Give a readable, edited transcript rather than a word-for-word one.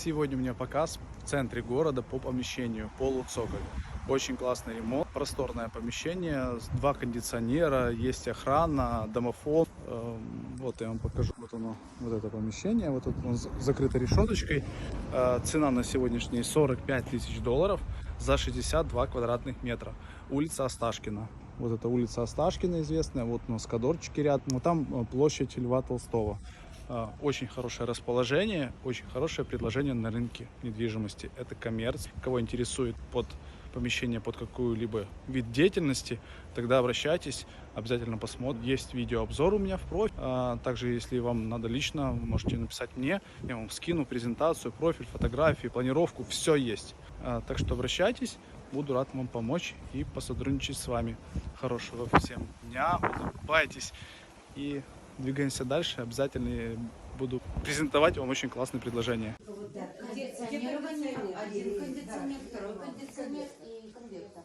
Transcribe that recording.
Сегодня у меня показ в центре города по помещению, полуцоколь. Очень классный ремонт, просторное помещение, 2 кондиционера, есть охрана, домофон. Вот я вам покажу, вот оно, вот это помещение, вот тут оно закрыто решеточкой. Цена на сегодняшний день 45 тысяч долларов за 62 квадратных метра. Улица Осташкина. Вот это улица Осташкина известная, вот у нас Кодорчики рядом, но там площадь Льва Толстого. Очень хорошее расположение, очень хорошее предложение на рынке недвижимости. Это коммерц. Кого интересует под помещение, под какую-либо вид деятельности, тогда обращайтесь, обязательно посмотрим. Есть видеообзор у меня в профиль. Также, если вам надо лично, вы можете написать мне, я вам скину презентацию, профиль, фотографии, планировку, все есть. Так что обращайтесь, буду рад вам помочь и посотрудничать с вами. Хорошего всем дня, улыбайтесь и двигаемся дальше. Обязательно буду презентовать вам очень классные предложения. Кондиционирование, один кондиционер, второй кондиционер и конвектор.